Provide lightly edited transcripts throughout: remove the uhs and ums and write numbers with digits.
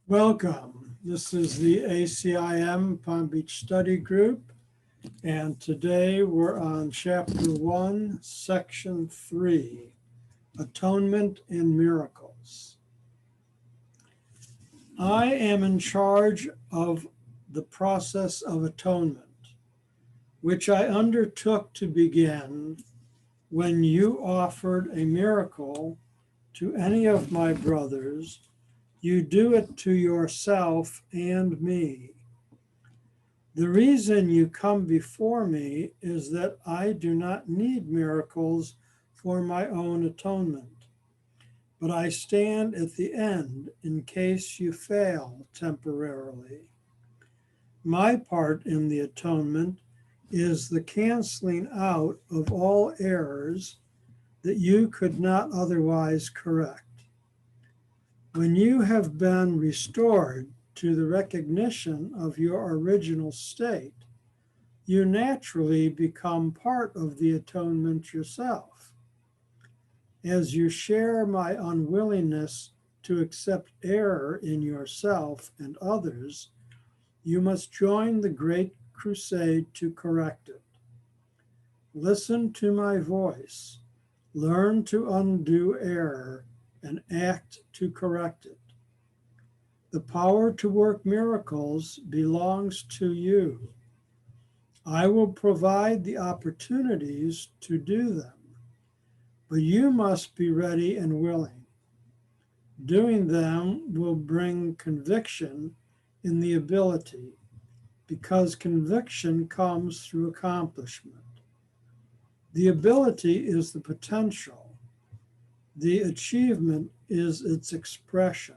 Welcome. This is the ACIM Palm Beach Study Group, and today we're on Chapter 1, Section 3, Atonement and Miracles. I am in charge of the process of atonement, which I undertook to begin when you offered a miracle to any of my brothers. You do it to yourself and me. The reason you come before me is that I do not need miracles for my own atonement, but I stand at the end in case you fail temporarily. My part in the atonement is the canceling out of all errors that you could not otherwise correct. When you have been restored to the recognition of your original state, you naturally become part of the atonement yourself. As you share my unwillingness to accept error in yourself and others, you must join the great crusade to correct it. Listen to my voice, learn to undo error, and act to correct it. The power to work miracles belongs to you. I will provide the opportunities to do them, but you must be ready and willing. Doing them will bring conviction in the ability, because conviction comes through accomplishment. The ability is the potential. The achievement is its expression,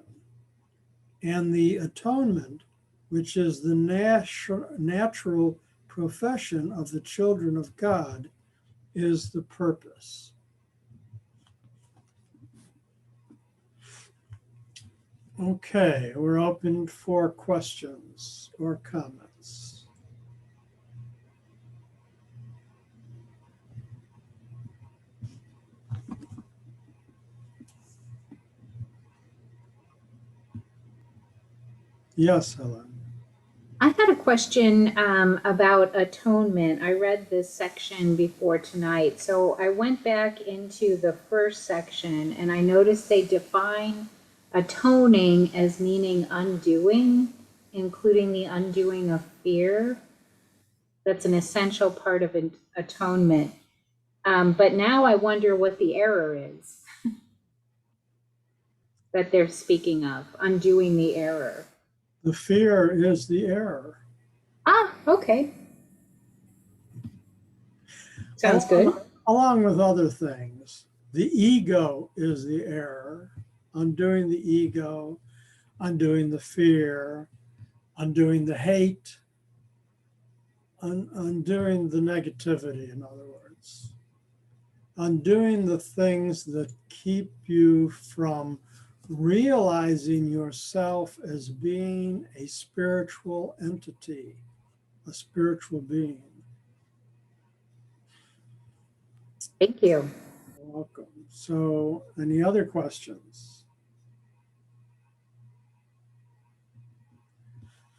and the atonement, which is the natural profession of the children of God, is the purpose. Okay, we're open for questions or comments. Yes, Helen. I had a question about atonement. I read this section before tonight. So I went back into the first section and I noticed they define atoning as meaning undoing, including the undoing of fear. That's an essential part of atonement. But now I wonder what the error is that they're speaking of, undoing the error. The fear is the error. Ah, okay. Sounds good. Along with other things. The ego is the error. Undoing the ego, undoing the fear, undoing the hate, undoing the negativity, in other words. Undoing the things that keep you from realizing yourself as being a spiritual entity, a spiritual being. Thank you. You're welcome. So, any other questions?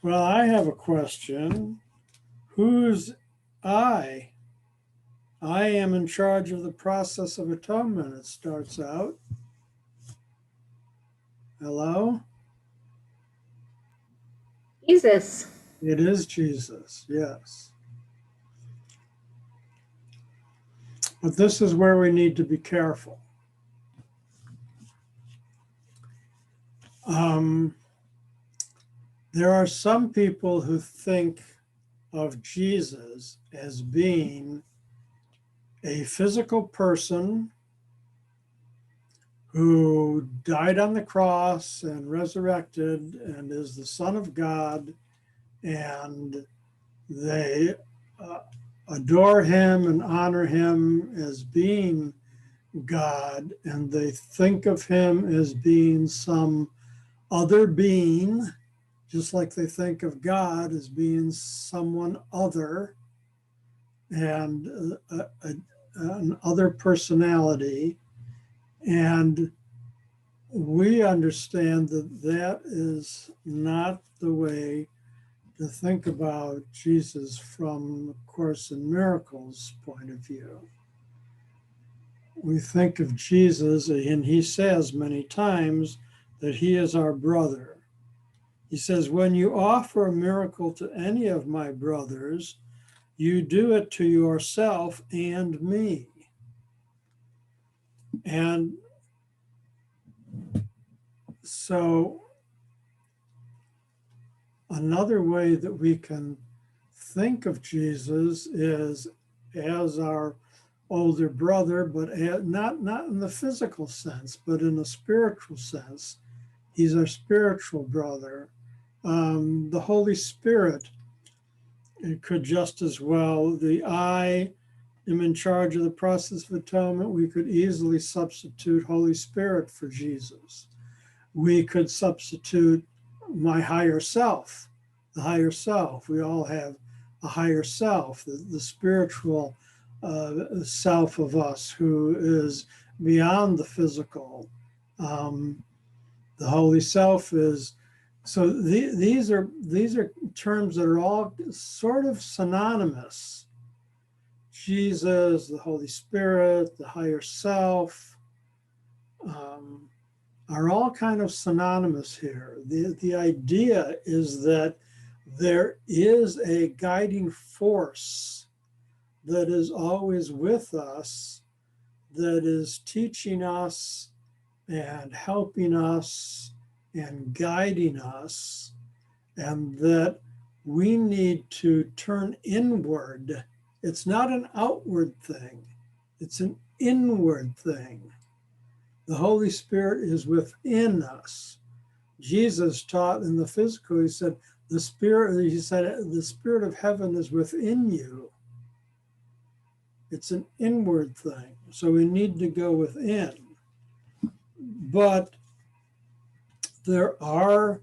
Well, I have a question. Who's I? I am in charge of the process of atonement, it starts out. Hello? Jesus. It is Jesus, yes. But this is where we need to be careful. There are some people who think of Jesus as being a physical person who died on the cross and resurrected and is the Son of God, and they adore him and honor him as being God, and they think of him as being some other being, just like they think of God as being someone other and an other personality. And we understand that that is not the way to think about Jesus from the Course in Miracles point of view. We think of Jesus, and he says many times that he is our brother. He says, when you offer a miracle to any of my brothers, you do it to yourself and me. And so another way that we can think of Jesus is as our older brother, but not in the physical sense, but in a spiritual sense. He's our spiritual brother. The Holy Spirit, it could just as well, I am in charge of the process of atonement. We could easily substitute Holy Spirit for Jesus. We could substitute my higher self, the higher self. We all have a higher self, the spiritual self of us who is beyond the physical. The holy self is, so these are terms that are all sort of synonymous. Jesus, the Holy Spirit, the higher self, are all kind of synonymous here. The idea is that there is a guiding force that is always with us, that is teaching us and helping us and guiding us, and that we need to turn inward. It's not an outward thing, it's an inward thing. The Holy Spirit is within us. Jesus taught in the physical, he said, the Spirit of heaven is within you. It's an inward thing. So we need to go within. But there are,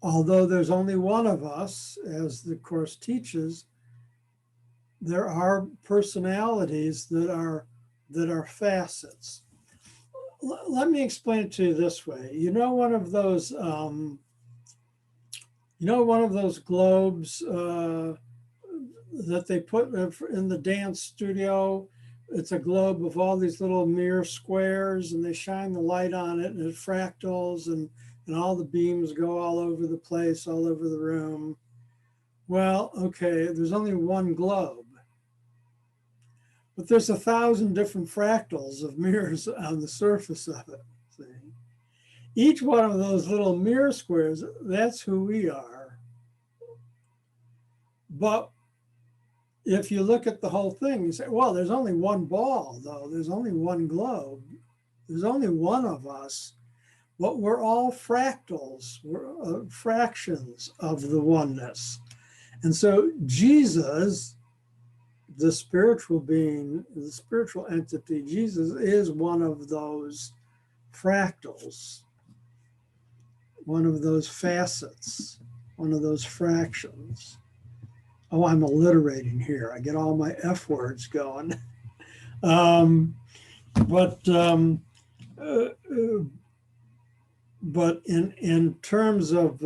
although there's only one of us, as the Course teaches, there are personalities that are facets. Let me explain it to you this way. One of those globes that they put in the dance studio. It's a globe of all these little mirror squares, and they shine the light on it, and it fractals, and all the beams go all over the place, all over the room. Well, okay, there's only one globe, but there's 1,000 different fractals of mirrors on the surface of it. See? Each one of those little mirror squares, that's who we are. But if you look at the whole thing, you say, well, there's only one ball, though. There's only one globe. There's only one of us. But we're all fractals. We're fractions of the oneness. And so Jesus, the spiritual being, the spiritual entity, Jesus is one of those fractals, one of those facets, one of those fractions. Oh, I'm alliterating here. I get all my F words going. But in terms of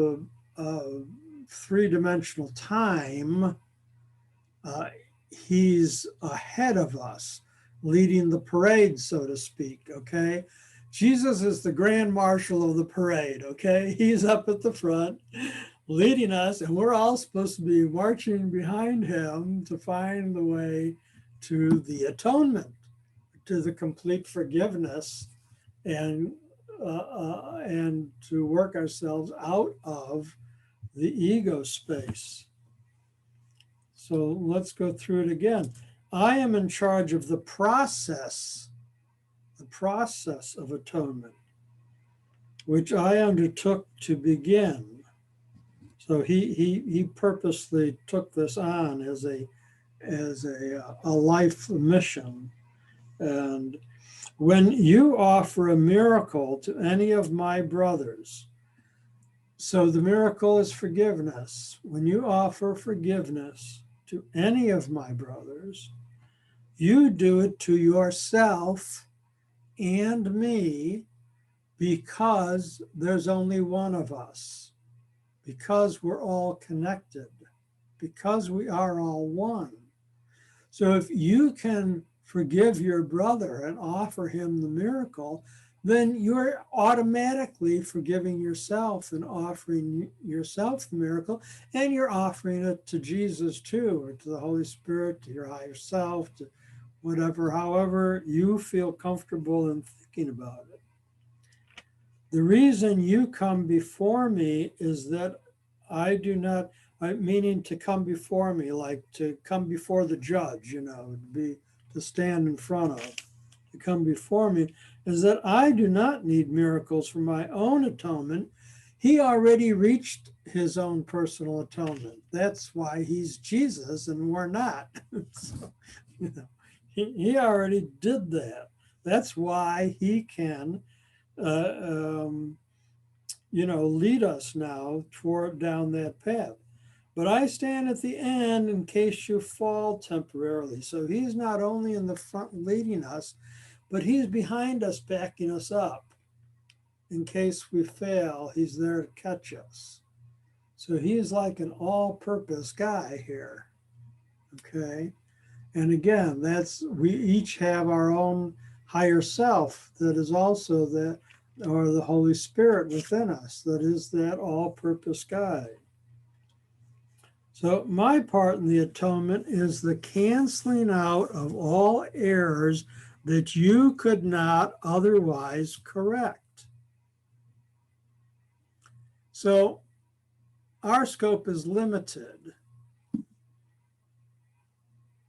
three-dimensional time, he's ahead of us, leading the parade, so to speak, okay? Jesus is the grand marshal of the parade, okay? He's up at the front, leading us, and we're all supposed to be marching behind him to find the way to the atonement, to the complete forgiveness, and to work ourselves out of the ego space. So let's go through it again. I am in charge of the process of atonement, which I undertook to begin. So he purposely took this on as a life mission. And when you offer a miracle to any of my brothers, so the miracle is forgiveness. When you offer forgiveness to any of my brothers, you do it to yourself and me because there's only one of us, because we're all connected, because we are all one. So if you can forgive your brother and offer him the miracle, then you're automatically forgiving yourself and offering yourself the miracle, and you're offering it to Jesus too, or to the Holy Spirit, to your higher self, to whatever, however you feel comfortable in thinking about it. The reason you come before me is that I do not, meaning to come before me, like to come before the judge, to stand in front of, to come before me, is that I do not need miracles for my own atonement. He already reached his own personal atonement. That's why he's Jesus and we're not. So, he already did that. That's why he can lead us now toward down that path. But I stand at the end in case you fall temporarily. So he's not only in the front leading us, but he's behind us, backing us up. In case we fail, he's there to catch us. So he's like an all-purpose guy here. Okay. And again, we each have our own higher self that is also the Holy Spirit within us, that is that all-purpose guide. So my part in the atonement is the canceling out of all errors that you could not otherwise correct. So our scope is limited.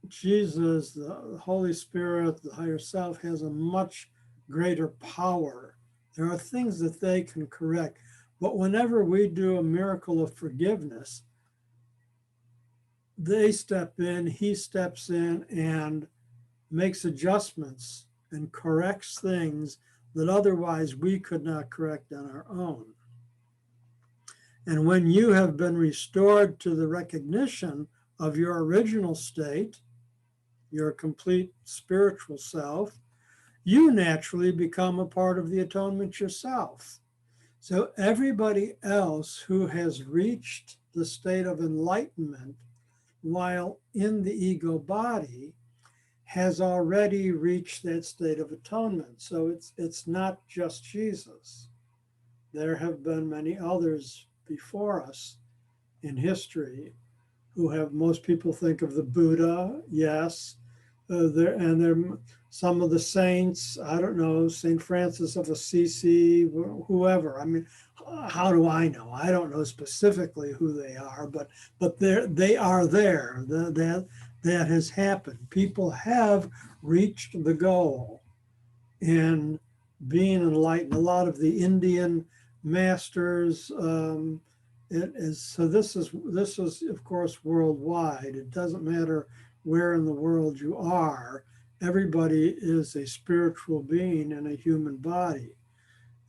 Jesus, the Holy Spirit, the higher self has a much greater power. There are things that they can correct. But whenever we do a miracle of forgiveness, they step in, he steps in and makes adjustments and corrects things that otherwise we could not correct on our own. And when you have been restored to the recognition of your original state, your complete spiritual self, you naturally become a part of the atonement yourself. So everybody else who has reached the state of enlightenment while in the ego body has already reached that state of atonement. So it's not just Jesus. There have been many others before us in history who have, most people think of the Buddha, yes, there some of the saints, I don't know, St. Francis of Assisi, whoever. I mean, how do I know? I don't know specifically who they are, but they are there. That has happened. People have reached the goal in being enlightened. A lot of the Indian masters. So this is of course worldwide. It doesn't matter where in the world you are. Everybody is a spiritual being in a human body,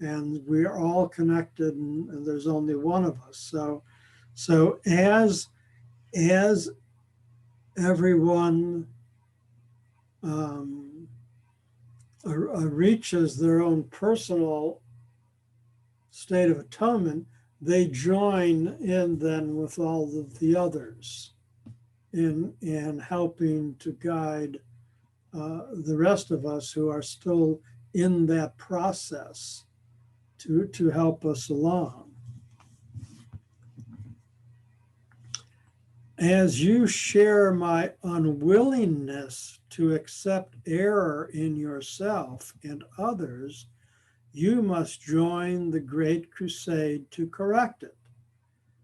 and we are all connected, and there's only one of us. So as everyone reaches their own personal state of atonement, they join in then with all of the others in helping to guide the rest of us who are still in that process to help us along. As you share my unwillingness to accept error in yourself and others, you must join the great crusade to correct it.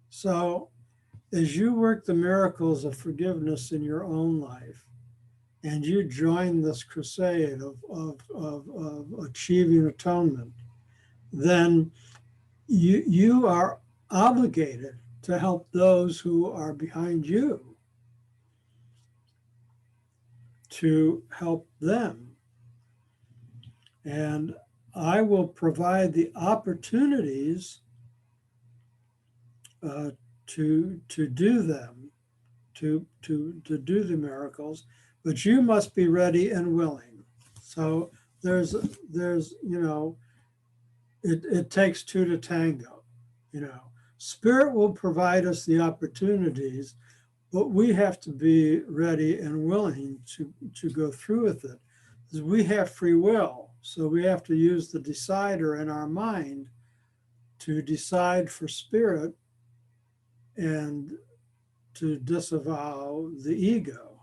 So as you work the miracles of forgiveness in your own life, and you join this crusade of achieving atonement, then you are obligated to help those who are behind you, to help them. And I will provide the opportunities to do them, to do the miracles, but you must be ready and willing. So there's, you know, it takes two to tango, you know. Spirit will provide us the opportunities, but we have to be ready and willing to go through with it. Because we have free will, so we have to use the decider in our mind to decide for spirit and to disavow the ego.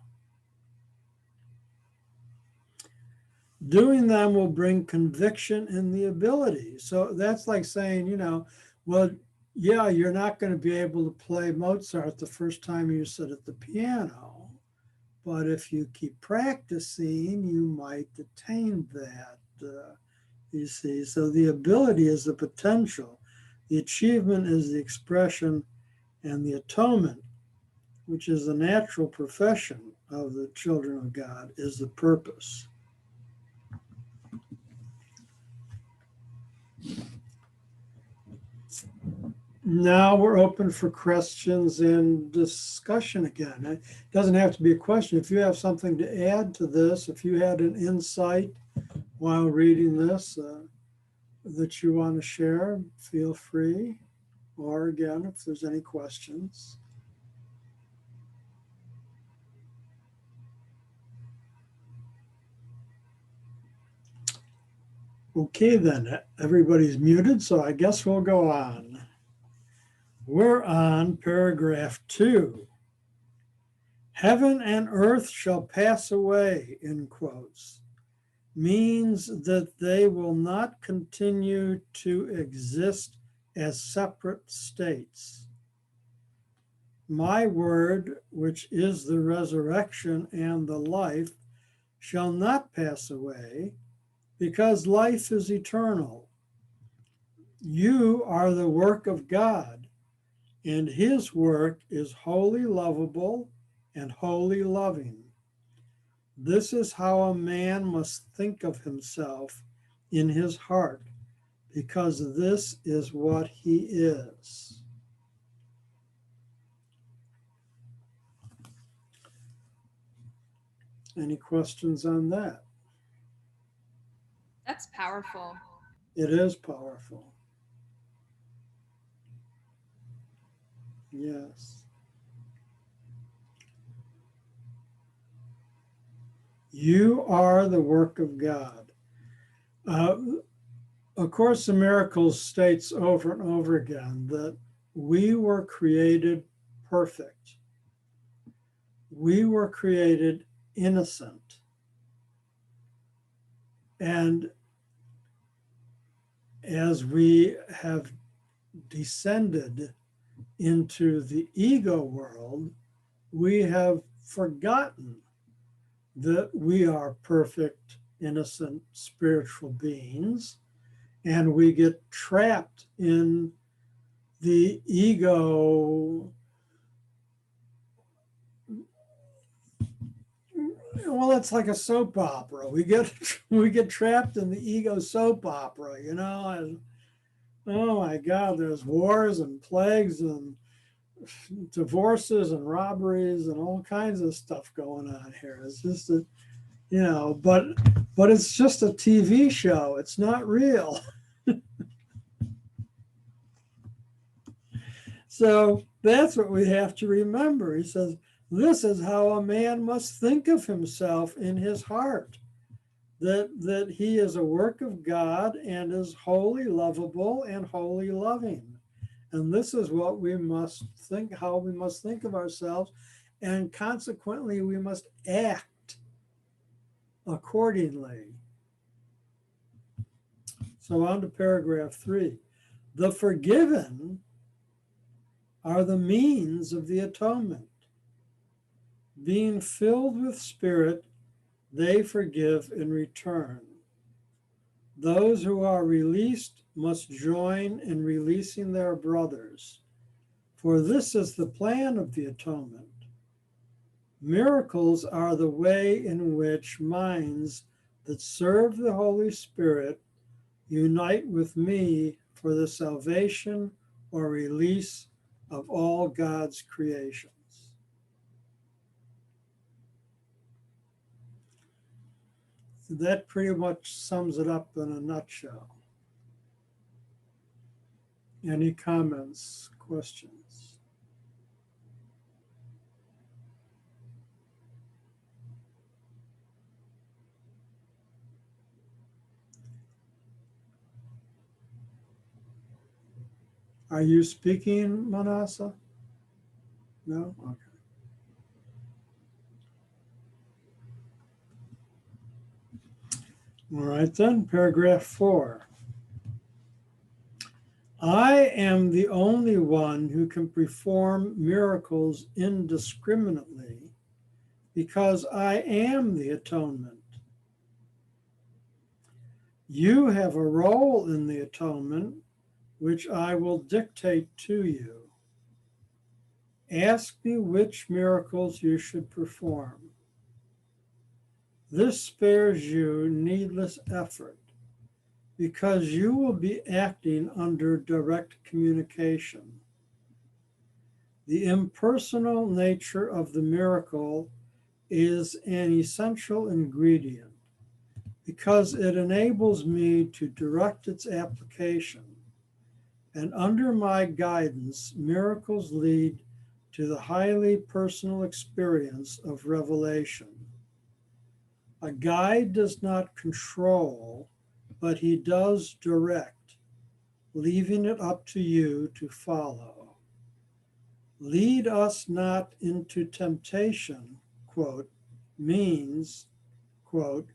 Doing them will bring conviction in the ability. So that's like saying, you know, well, yeah, you're not going to be able to play Mozart the first time you sit at the piano, but if you keep practicing, you might attain that. You see, so the ability is the potential, the achievement is the expression, and the atonement, which is the natural profession of the children of God, is the purpose. Now we're open for questions and discussion again. It doesn't have to be a question. If you have something to add to this, if you had an insight while reading this that you want to share, feel free. Or again, if there's any questions. Okay, then everybody's muted, so I guess we'll go on. We're on paragraph 2. Heaven and earth shall pass away, in quotes, means that they will not continue to exist as separate states. My word, which is the resurrection and the life, shall not pass away, because life is eternal. You are the work of God, and his work is wholly lovable and wholly loving. This is how a man must think of himself in his heart, because this is what he is. Any questions on that? That's powerful. It is powerful. Yes. You are the work of God. Of Course in Miracles states over and over again that we were created perfect. We were created innocent. And as we have descended into the ego world, we have forgotten that we are perfect, innocent, spiritual beings, and we get trapped in the ego. Well, it's like a soap opera. We get trapped in the ego soap opera, you know. And, oh my God, there's wars and plagues and divorces and robberies and all kinds of stuff going on here. It's just a, you know, but it's just a TV show. It's not real. So that's what we have to remember. He says, this is how a man must think of himself in his heart, that he is a work of God and is wholly lovable and wholly loving. And this is what we must think, how we must think of ourselves. And consequently, we must act accordingly. So on to paragraph 3. The forgiven are the means of the atonement. Being filled with spirit, they forgive in return. Those who are released must join in releasing their brothers, for this is the plan of the atonement. Miracles are the way in which minds that serve the Holy Spirit unite with me for the salvation or release of all God's creations. that pretty much sums it up in a nutshell. Any comments, questions? Are you speaking, Manasa? No? Okay. All right then, paragraph 4. I am the only one who can perform miracles indiscriminately because I am the atonement. You have a role in the atonement, which I will dictate to you. Ask me which miracles you should perform. This spares you needless effort because you will be acting under direct communication. The impersonal nature of the miracle is an essential ingredient because it enables me to direct its application. And under my guidance, miracles lead to the highly personal experience of revelation. A guide does not control, but he does direct, leaving it up to you to follow. Lead us not into temptation, quote, means, quote,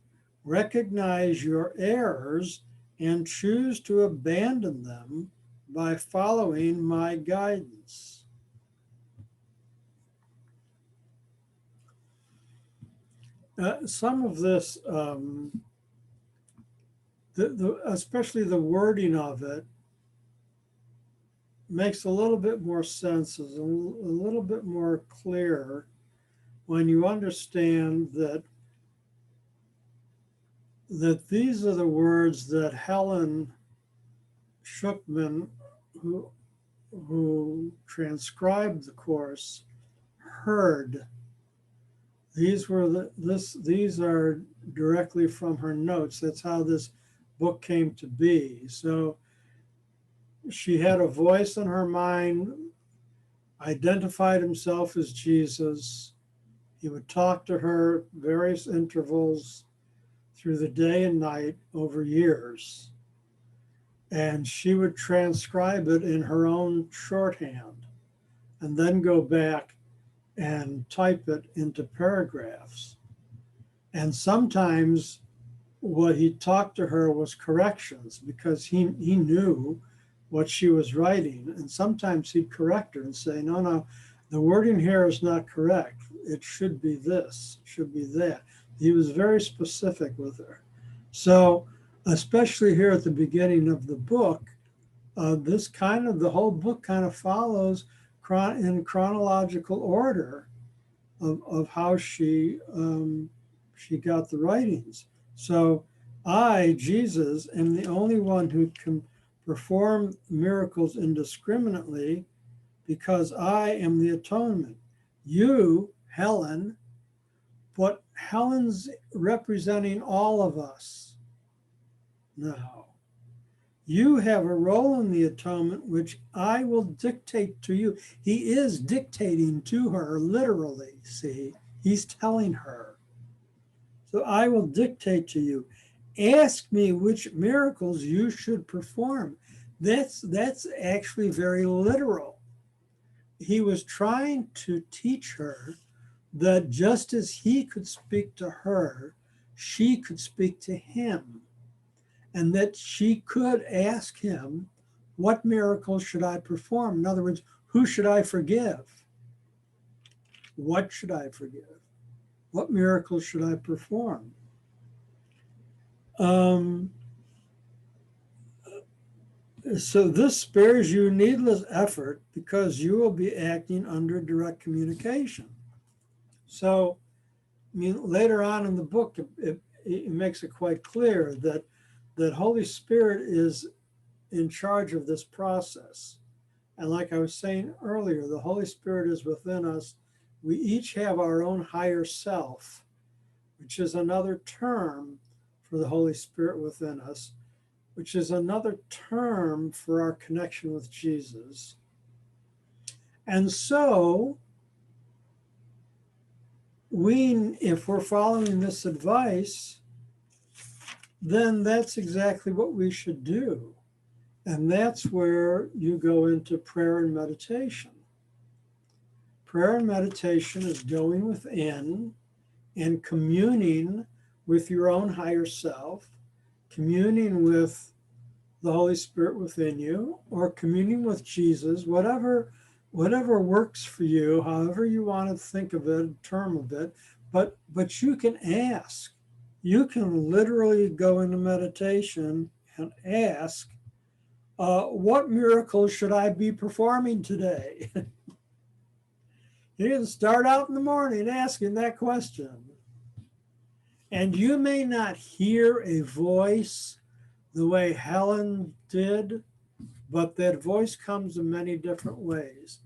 recognize your errors and choose to abandon them by following my guidance. Some of this, especially the wording of it, makes a little bit more sense, is a little bit more clear when you understand that these are the words that Helen Schuckman, who transcribed the course, heard. These are directly from her notes. That's how this book came to be. So she had a voice in her mind, identified himself as Jesus. He would talk to her various intervals through the day and night over years. And she would transcribe it in her own shorthand and then go back and type it into paragraphs. And sometimes what he talked to her was corrections because he knew what she was writing. And sometimes he'd correct her and say, no, the wording here is not correct. It should be this, it should be that. He was very specific with her. So, especially here at the beginning of the book, the whole book kind of follows in chronological order of how she got the writings. So I, Jesus, am the only one who can perform miracles indiscriminately because I am the atonement. You, Helen, but Helen's representing all of us now. You have a role in the atonement, which I will dictate to you. He is dictating to her, literally, see? He's telling her. So I will dictate to you. Ask me which miracles you should perform. That's actually very literal. He was trying to teach her that just as he could speak to her, she could speak to him. And that she could ask him, what miracles should I perform? In other words, who should I forgive? What should I forgive? What miracles should I perform? So this spares you needless effort because you will be acting under direct communication. So, I mean, later on in the book, it makes it quite clear that Holy Spirit is in charge of this process. And like I was saying earlier, the Holy Spirit is within us. We each have our own higher self, which is another term for the Holy Spirit within us, which is another term for our connection with Jesus. And so, if we're following this advice, then that's exactly what we should do. And that's where you go into prayer and meditation. Prayer and meditation is going within and communing with your own higher self, communing with the Holy Spirit within you, or communing with Jesus, whatever works for you, however you want to think of it, term of it, but you can ask. You can literally go into meditation and ask, what miracle should I be performing today? You can start out in the morning asking that question. And you may not hear a voice the way Helen did, but that voice comes in many different ways.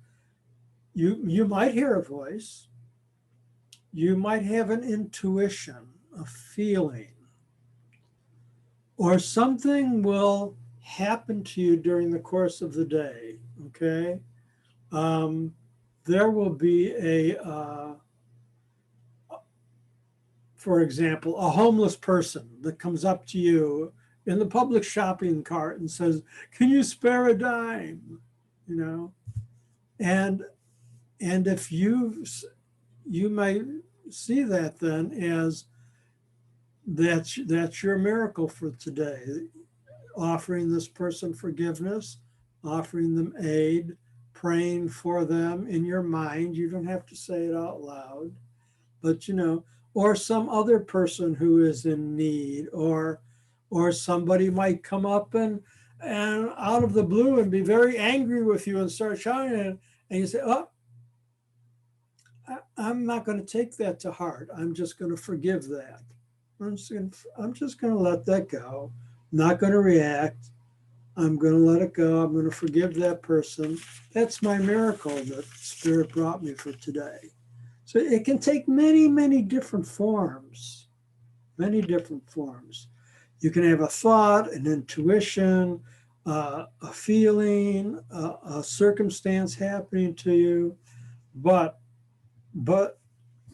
You might hear a voice. You might have an intuition, a feeling, or something will happen to you during the course of the day, okay? There will be for example, a homeless person that comes up to you in the public shopping cart and says, "Can you spare a dime?" You know, and if you may see that then as that's your miracle for today, offering this person forgiveness, offering them aid, praying for them in your mind. You don't have to say it out loud, but or some other person who is in need, or somebody might come up and out of the blue and be very angry with you and start shouting, and you say, "Oh, I'm not going to take that to heart. I'm just going to forgive that. I'm just going to let that go. I'm not going to react. I'm going to let it go. I'm going to forgive that person." That's my miracle that Spirit brought me for today. So it can take many, many different forms, many different forms. You can have a thought, an intuition, a feeling, a circumstance happening to you, but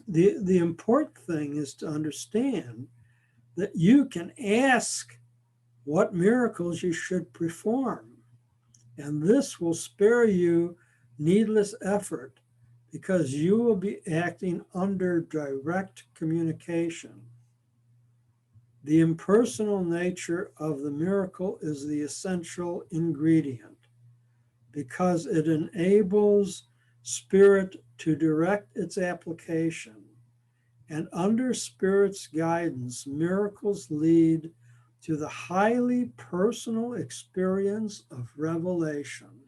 the important thing is to understand that you can ask what miracles you should perform, and this will spare you needless effort, because you will be acting under direct communication. The impersonal nature of the miracle is the essential ingredient, because it enables Spirit to direct its application. And under Spirit's guidance, miracles lead to the highly personal experience of revelation.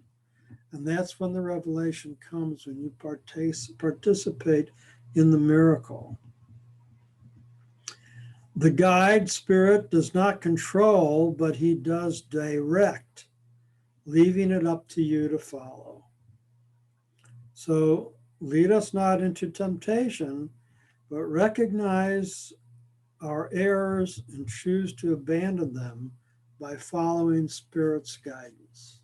And that's when the revelation comes, when you participate in the miracle. The guide Spirit does not control, but he does direct, leaving it up to you to follow. So lead us not into temptation, but recognize our errors and choose to abandon them by following Spirit's guidance.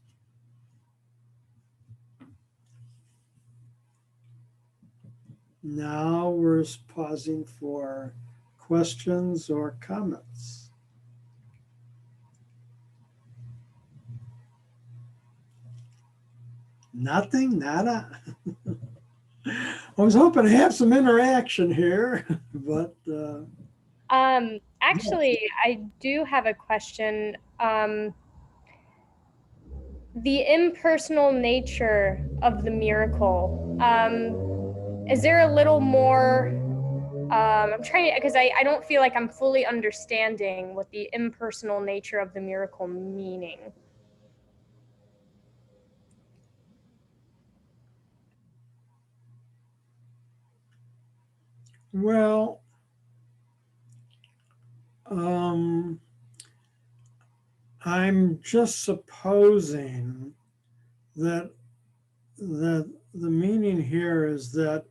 Now we're pausing for questions or comments. Nothing? Nada? I was hoping to have some interaction here, but Actually, I do have a question. The impersonal nature of the miracle. Is there a little more? I'm trying to, because I don't feel like I'm fully understanding what the impersonal nature of the miracle meaning. well, I'm just supposing that the meaning here is that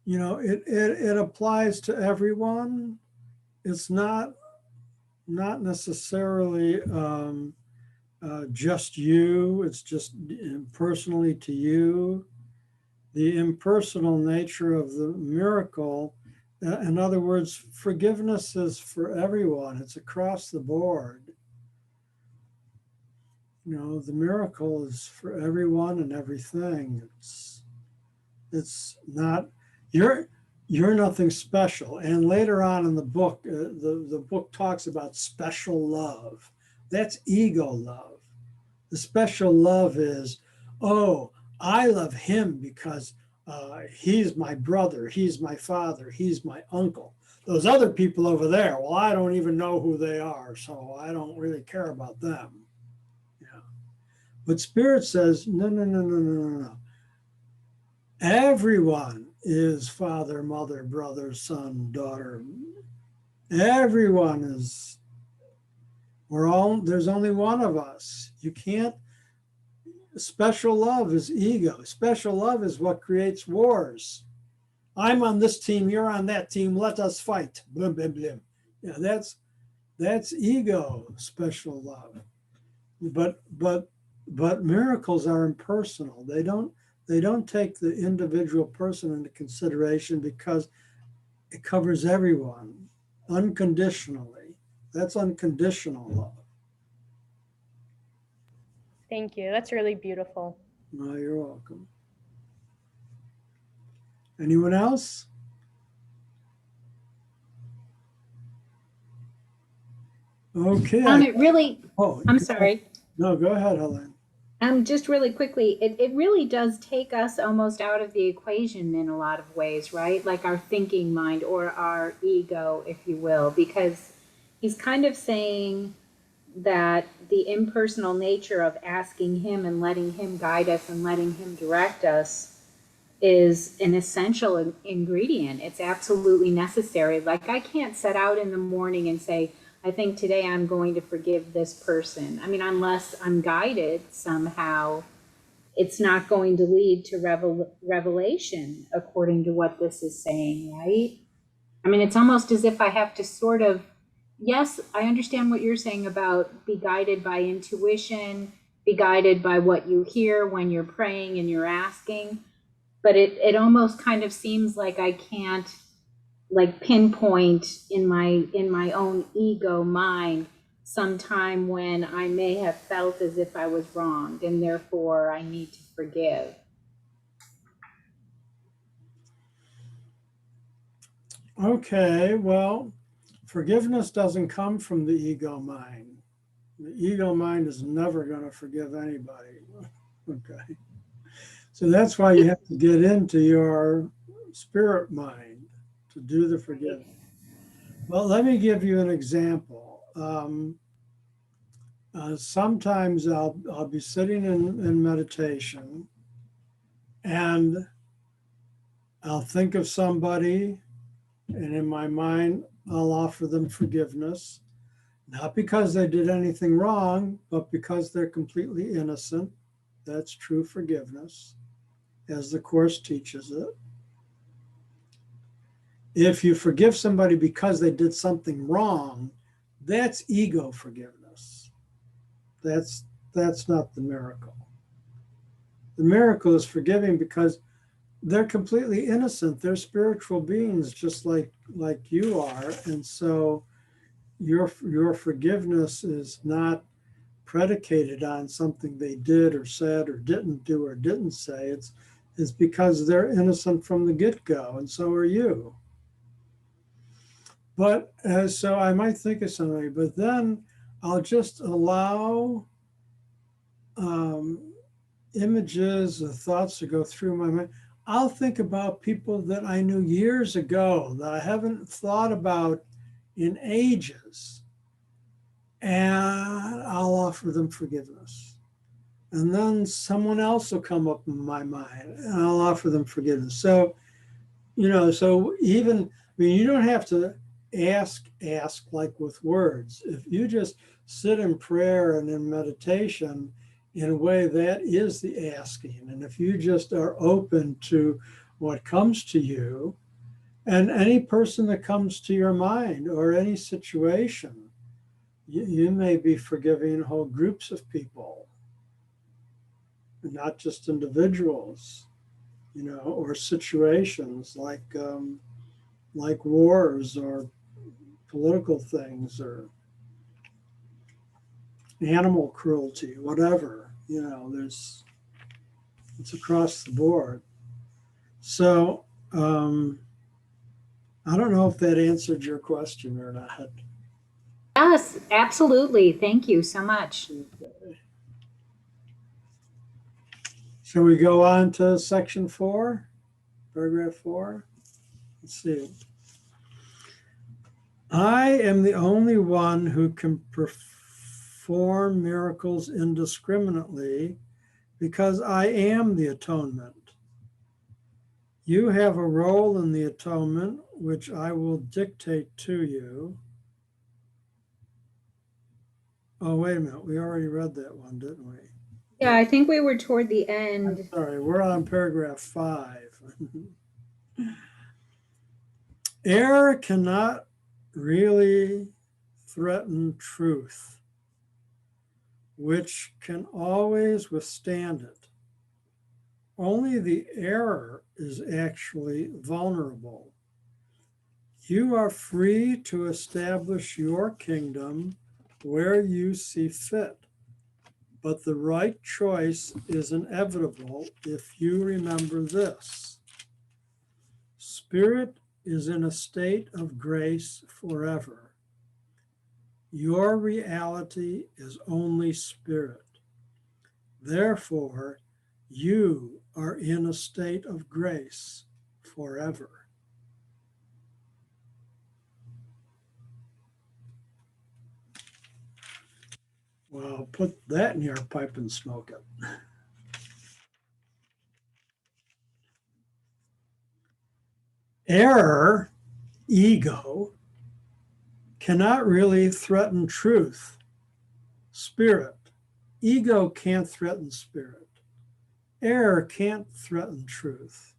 it applies to everyone, it's not necessarily just you. It's just personally to you. The impersonal nature of the miracle. In other words, forgiveness is for everyone. It's across the board. You know, the miracle is for everyone and everything. It's not, you're nothing special. And later on in the book, the book talks about special love. That's ego love. The special love is, oh, I love him because he's my brother, he's my father, he's my uncle. Those other people over there, well, I don't even know who they are, so I don't really care about them. Yeah. But Spirit says, no, no, no, no, no, no, no. Everyone is father, mother, brother, son, daughter. Everyone is, there's only one of us. You can't, special love is ego. Special love is what creates wars. I'm on this team, you're on that team, let us fight. Blim, blim, blim. Yeah, that's ego, special love. But miracles are impersonal. They don't take the individual person into consideration because it covers everyone unconditionally. That's unconditional love. Thank you. That's really beautiful. No, you're welcome. Anyone else? Okay. It really, I'm sorry. No, go ahead, Helen. Just really quickly, it really does take us almost out of the equation in a lot of ways, right? Like our thinking mind or our ego, if you will, because he's kind of saying that the impersonal nature of asking him and letting him guide us and letting him direct us is an essential ingredient. It's absolutely necessary. Like I can't set out in the morning and say, I think today I'm going to forgive this person. I mean, unless I'm guided somehow, it's not going to lead to revelation according to what this is saying, right? I mean, it's almost as if I have to sort of, yes, I understand what you're saying about be guided by intuition, be guided by what you hear when you're praying and you're asking, but it almost kind of seems like I can't like pinpoint in my own ego mind sometime when I may have felt as if I was wronged and therefore I need to forgive. Okay, well, forgiveness doesn't come from the ego mind. The ego mind is never going to forgive anybody. Okay. So that's why you have to get into your spirit mind to do the forgiveness. Well, let me give you an example. Sometimes I'll be sitting in meditation and I'll think of somebody and in my mind, I'll offer them forgiveness, not because they did anything wrong, but because they're completely innocent. That's true forgiveness, as the Course teaches it. If you forgive somebody because they did something wrong, that's ego forgiveness. That's not the miracle. The miracle is forgiving because they're completely innocent. They're spiritual beings just like you are. And so your forgiveness is not predicated on something they did or said or didn't do or didn't say. It's because they're innocent from the get-go, and so are you. But so I might think of somebody, but then I'll just allow images or thoughts to go through my mind. I'll think about people that I knew years ago that I haven't thought about in ages, and I'll offer them forgiveness. And then someone else will come up in my mind, and I'll offer them forgiveness. So, so even, I mean, you don't have to ask like with words. If you just sit in prayer and in meditation, in a way, that is the asking. And if you just are open to what comes to you, And any person that comes to your mind or any situation, you may be forgiving whole groups of people, not just individuals, or situations like wars or political things or animal cruelty, whatever, it's across the board. So I don't know if that answered your question or not. Yes, absolutely. Thank you so much. Okay. Shall we go on to section 4, paragraph 4? Let's see. I am the only one who can perform miracles indiscriminately because I am the atonement. You have a role in the atonement, which I will dictate to you. Oh, wait a minute. We already read that one, didn't we? Yeah, I think we were toward the end. Sorry, we're on paragraph 5. Error cannot really threaten truth, which can always withstand it. Only the error is actually vulnerable. You are free to establish your kingdom where you see fit, but the right choice is inevitable if you remember this. Spirit is in a state of grace forever. Your reality is only spirit. Therefore, you are in a state of grace forever. Well, put that in your pipe and smoke it. Error, ego, cannot really threaten truth, spirit. Ego can't threaten spirit. Error can't threaten truth.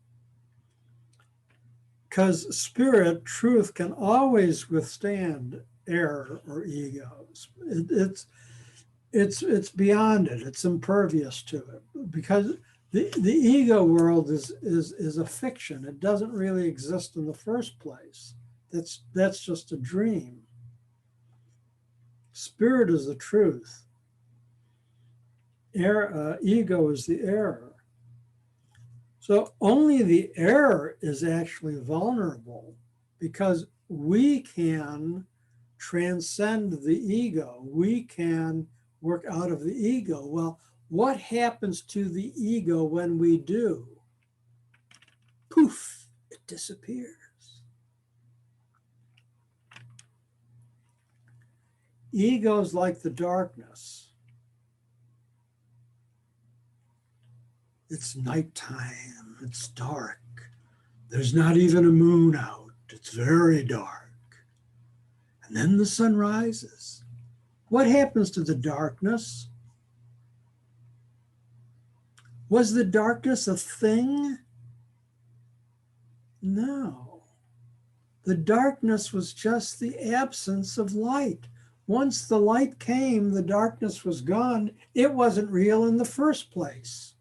Because spirit, truth, can always withstand error or ego. It's beyond it. It's impervious to it. Because the ego world is a fiction. It doesn't really exist in the first place. That's just a dream. Spirit is the truth. Ego is the error. So only the error is actually vulnerable because we can transcend the ego. We can work out of the ego. Well, what happens to the ego when we do? Poof, it disappears. Ego is like the darkness. It's nighttime, it's dark. There's not even a moon out. It's very dark. And then the sun rises. What happens to the darkness? Was the darkness a thing? No. The darkness was just the absence of light. Once the light came, the darkness was gone. It wasn't real in the first place.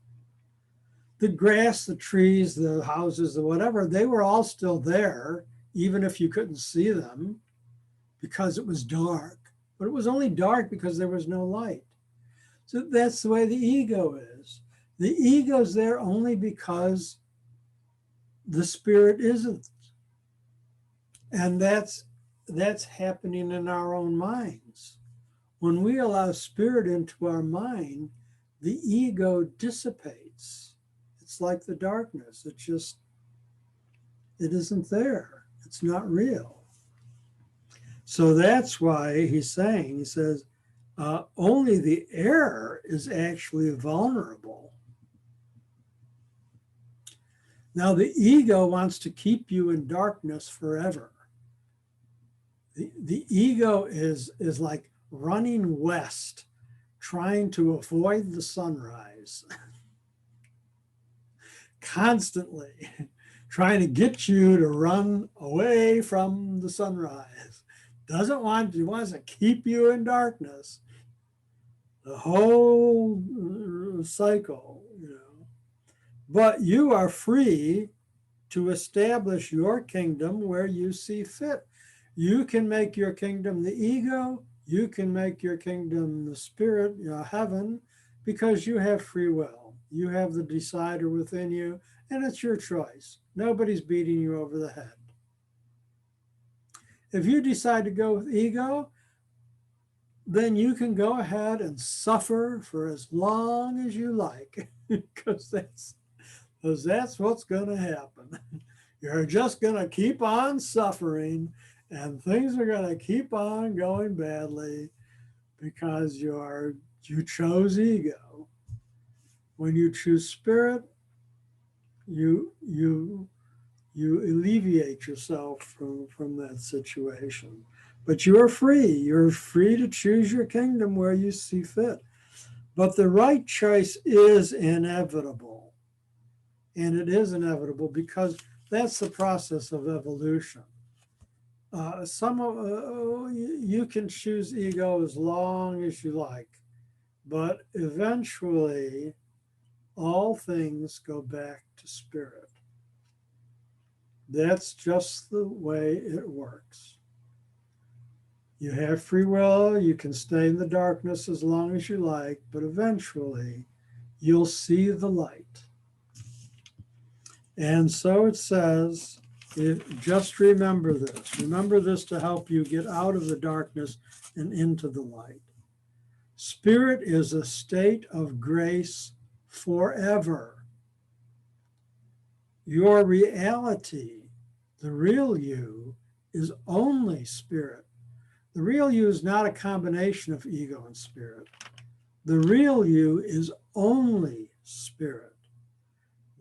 The grass, the trees, the houses, the whatever, they were all still there, even if you couldn't see them, because it was dark. But it was only dark because there was no light. So that's the way the ego is. The ego's there only because the spirit isn't. And that's happening in our own minds. When we allow spirit into our mind, the ego dissipates. It's like the darkness. It isn't there. It's not real. So that's why he says, only the error is actually vulnerable. Now the ego wants to keep you in darkness forever. The ego is like running west, trying to avoid the sunrise. Constantly. trying to get you to run away from the sunrise. Doesn't want to, wants to keep you in darkness. The whole cycle, you know. But you are free to establish your kingdom where you see fit. You can make your kingdom the ego, you can make your kingdom the spirit, heaven, because you have free will. You have the decider within you, and it's your choice. Nobody's beating you over the head. If you decide to go with ego, then you can go ahead and suffer for as long as you like, because that's what's going to happen. You're just going to keep on suffering, and things are going to keep on going badly because you chose ego. When you choose spirit, you alleviate yourself from that situation. But you are free. You're free to choose your kingdom where you see fit. But the right choice is inevitable. And it is inevitable because that's the process of evolution. You can choose ego as long as you like, but eventually all things go back to spirit. That's just the way it works. You have free will, you can stay in the darkness as long as you like, but eventually you'll see the light. And so it says, just remember this. Remember this to help you get out of the darkness and into the light. Spirit is a state of grace forever. Your reality, the real you, is only spirit. The real you is not a combination of ego and spirit. The real you is only spirit.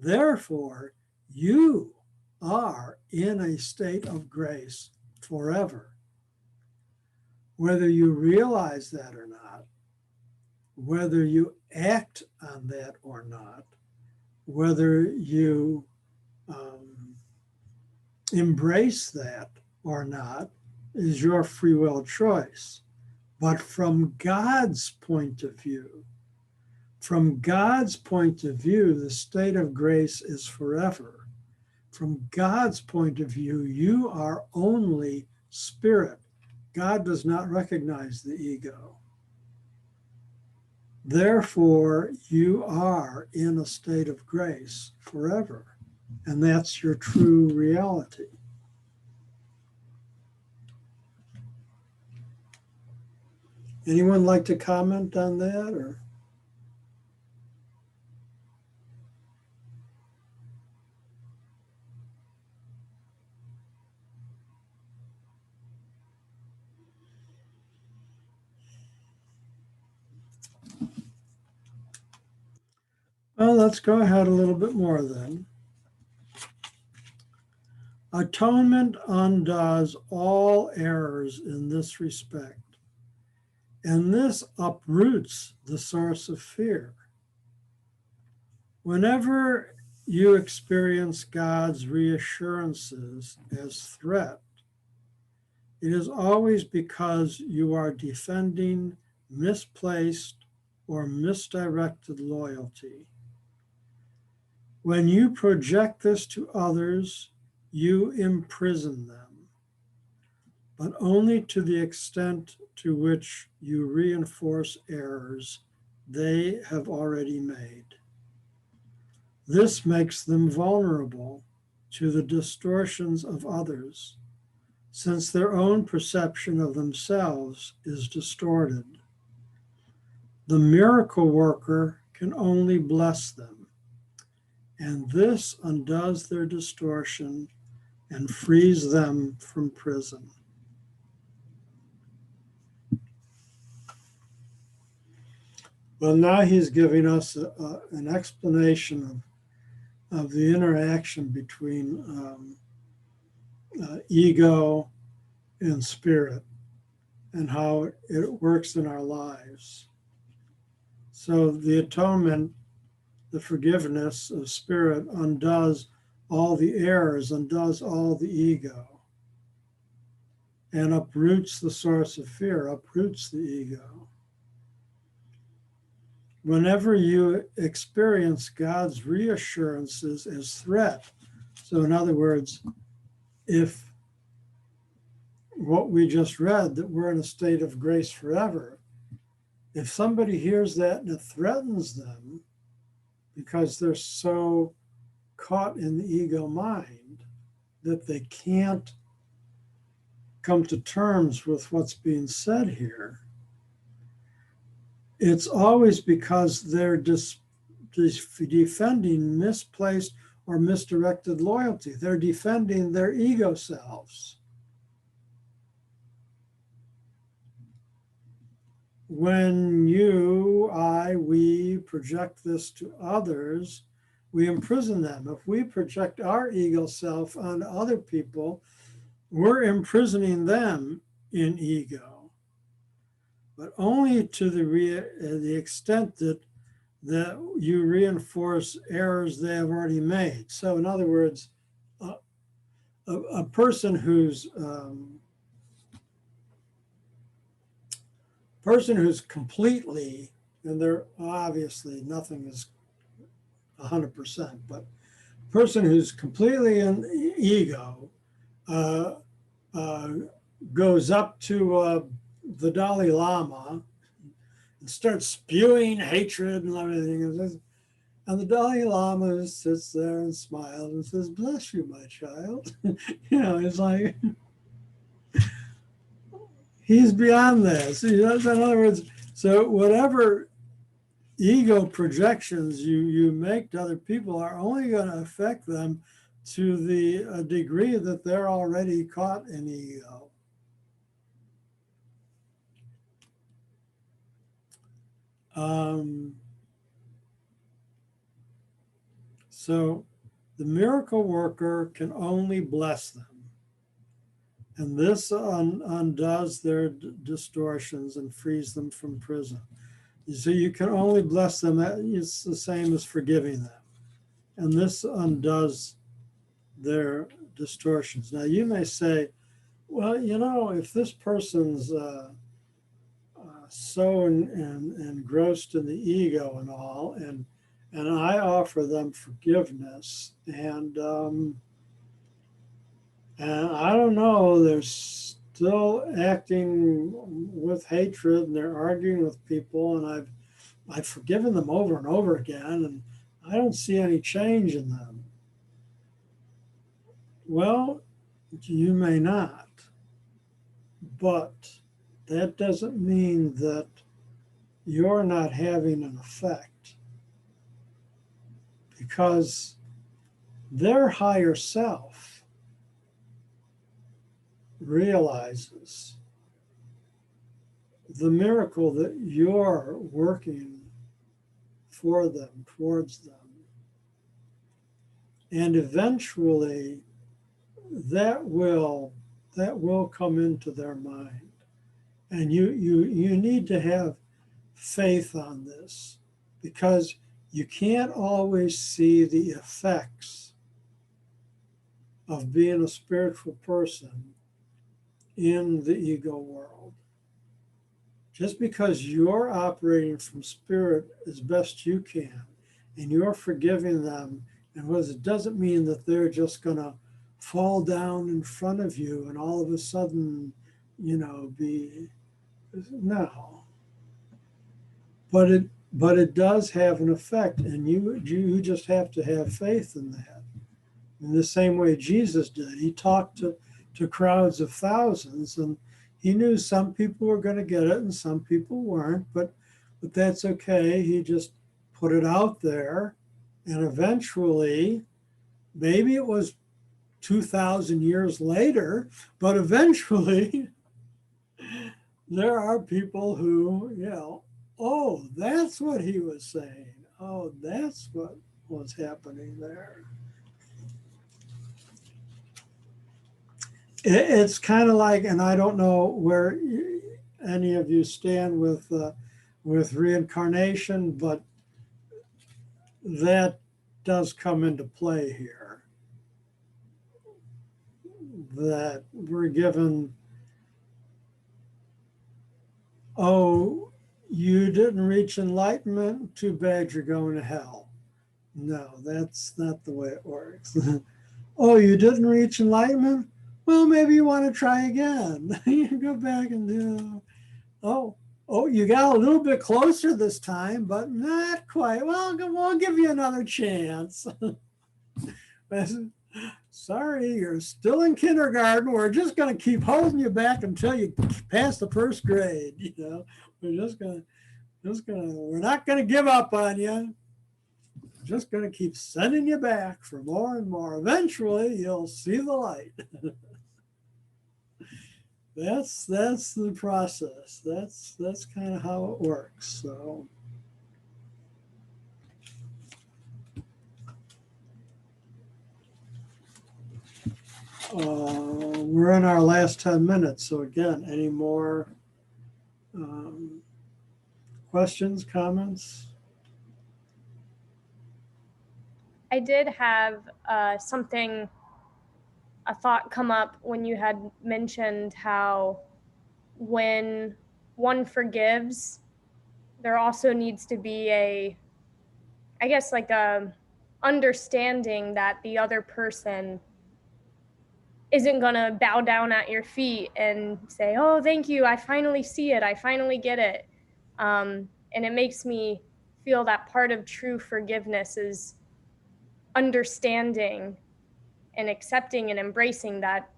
Therefore, you are in a state of grace forever. Whether you realize that or not, whether you act on that or not, whether you embrace that or not, is your free will choice. But from God's point of view, the state of grace is forever. From God's point of view, you are only spirit. God does not recognize the ego. Therefore, you are in a state of grace forever. And that's your true reality. Anyone like to comment on that, or? Well, let's go ahead a little bit more then. Atonement undoes all errors in this respect, and this uproots the source of fear. Whenever you experience God's reassurances as threat, it is always because you are defending misplaced or misdirected loyalty. When you project this to others, you imprison them, but only to the extent to which you reinforce errors they have already made. This makes them vulnerable to the distortions of others, since their own perception of themselves is distorted. The miracle worker can only bless them, and this undoes their distortion and frees them from prison. Well, now he's giving us an explanation of the interaction between ego and spirit and how it works in our lives. So the atonement, the forgiveness of spirit, undoes all the errors, undoes all the ego, and uproots the source of fear, uproots the ego. Whenever you experience God's reassurances as threat, so in other words, if what we just read, that we're in a state of grace forever, if somebody hears that and it threatens them because they're so caught in the ego mind that they can't come to terms with what's being said here, it's always because they're defending misplaced or misdirected loyalty. They're defending their ego selves. When we project this to others, we imprison them. If we project our ego self on other people, we're imprisoning them in ego, but only to the extent that you reinforce errors they have already made. So in other words, a person who's completely, and there obviously nothing is 100%, but a person who's completely in ego goes up to the Dalai Lama and starts spewing hatred and everything. And the Dalai Lama sits there and smiles and says, "Bless you, my child." It's like, he's beyond this. In other words, so whatever ego projections you make to other people are only going to affect them to the degree that they're already caught in ego. So the miracle worker can only bless them. And this undoes their distortions and frees them from prison. So you can only bless them. It's the same as forgiving them. And this undoes their distortions. Now you may say, well, if this person's so engrossed in the ego and all, and I offer them forgiveness, and I don't know, they're still acting with hatred and they're arguing with people, and I've forgiven them over and over again, and I don't see any change in them. Well, you may not, but that doesn't mean that you're not having an effect, because their higher self realizes the miracle that you're working for them, towards them. And eventually that will come into their mind. And you need to have faith on this, because you can't always see the effects of being a spiritual person in the ego world. Just because you're operating from spirit as best you can and you're forgiving them, and it doesn't mean that they're just going to fall down in front of you and all of a sudden, be, no. But it does have an effect, and you just have to have faith in that. In the same way Jesus did. He talked to crowds of thousands, and he knew some people were going to get it and some people weren't, but that's okay. He just put it out there, and eventually, maybe it was 2,000 years later, but eventually there are people who, oh, that's what he was saying. Oh, that's what was happening there. It's kind of like, and I don't know where any of you stand with reincarnation, but that does come into play here. that we're given, oh, you didn't reach enlightenment, too bad you're going to hell. No, that's not the way it works. Oh, you didn't reach enlightenment? Well, maybe you want to try again. You go back and do, oh, you got a little bit closer this time, but not quite. Well, we'll give you another chance. Sorry, you're still in kindergarten. We're just going to keep holding you back until you pass the first grade. You know, we're not going to give up on you. Just going to keep sending you back for more and more. Eventually, you'll see the light. That's the process. That's kind of how it works. So. We're in our last 10 minutes. So again, any more questions, comments? I did have a thought come up when you had mentioned how when one forgives, there also needs to be I guess like a understanding that the other person isn't going to bow down at your feet and say, oh, thank you, I finally see it, I finally get it. And it makes me feel that part of true forgiveness is understanding and accepting and embracing that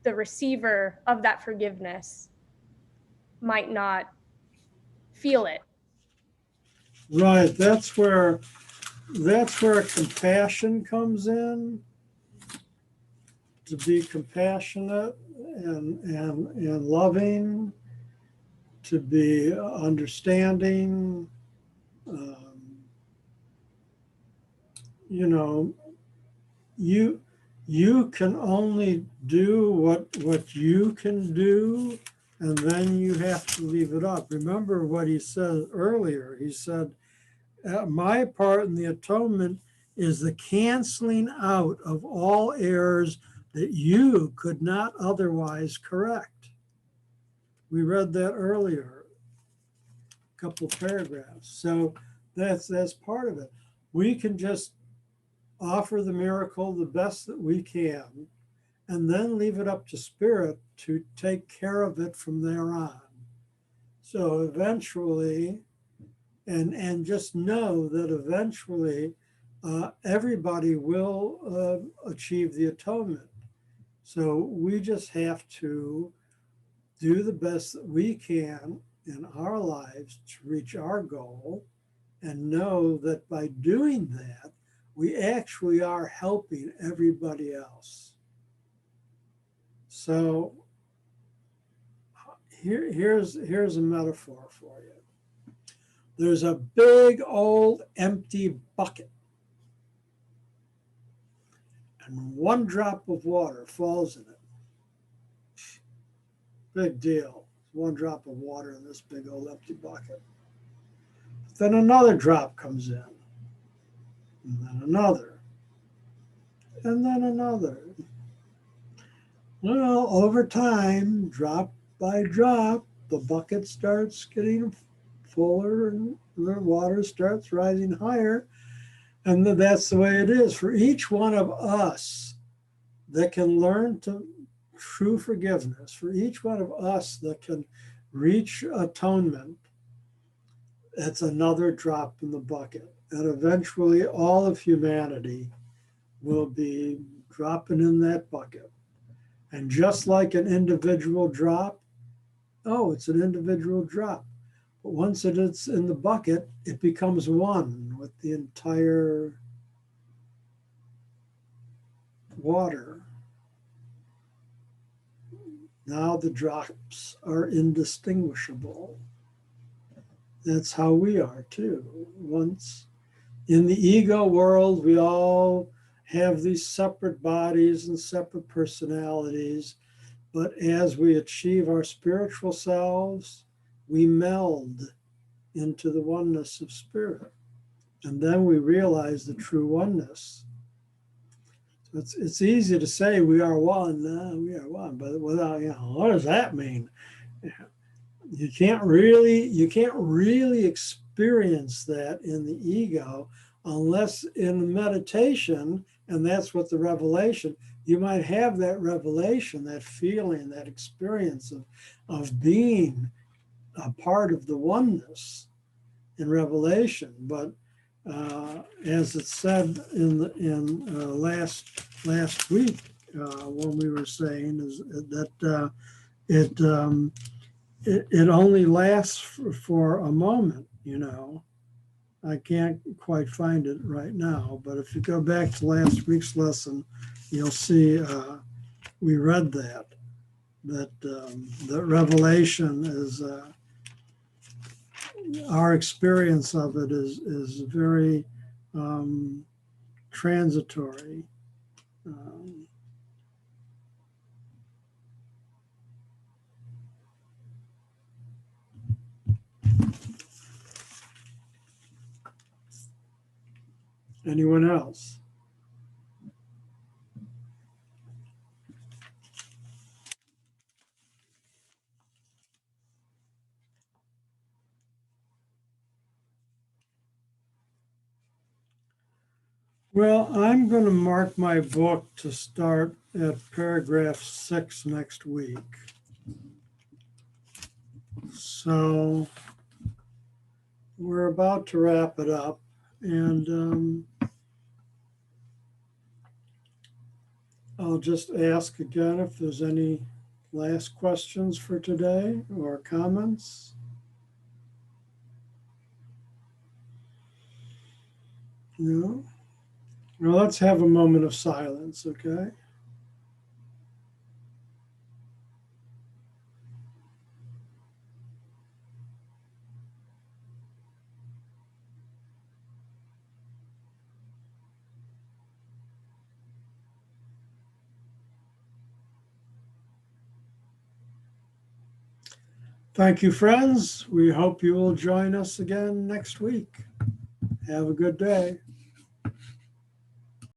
the receiver of that forgiveness might not feel it. Right. That's where compassion comes in. To be compassionate and loving, to be understanding. You know, you can only do what you can do, and then you have to leave it up. Remember what he said earlier. He said, my part in the atonement is the canceling out of all errors that you could not otherwise correct. We read that earlier, a couple paragraphs. So that's part of it. We can just offer the miracle the best that we can, and then leave it up to Spirit to take care of it from there on. So eventually, and just know that eventually everybody will achieve the atonement. So we just have to do the best that we can in our lives to reach our goal, and know that by doing that, we actually are helping everybody else. So here's a metaphor for you. There's a big old empty bucket, and one drop of water falls in it. Big deal. One drop of water in this big old empty bucket. Then another drop comes in, and then another, and then another. Well, over time, drop by drop, the bucket starts getting fuller and the water starts rising higher. And that's the way it is for each one of us that can learn to true forgiveness, for each one of us that can reach atonement. It's another drop in the bucket. And eventually all of humanity will be dropping in that bucket. And just like an individual drop, oh, it's an individual drop. But once it's in the bucket, it becomes one with the entire water. Now the drops are indistinguishable. That's how we are too. Once in the ego world, we all have these separate bodies and separate personalities. But as we achieve our spiritual selves, we meld into the oneness of spirit. And then we realize the true oneness. It's easy to say we are one, but without, what does that mean? You can't really experience that in the ego unless in meditation, and that's what the revelation, you might have that revelation, that feeling, that experience of being a part of the oneness in revelation. But as it said in last week when we were saying is that it only lasts for a moment, I can't quite find it right now, but if you go back to last week's lesson, you'll see we read that revelation is our experience of it is very transitory. Anyone else? Well, I'm going to mark my book to start at paragraph 6 next week. So we're about to wrap it up, and I'll just ask again if there's any last questions for today or comments. No? Well, let's have a moment of silence, okay? Thank you, friends. We hope you will join us again next week. Have a good day.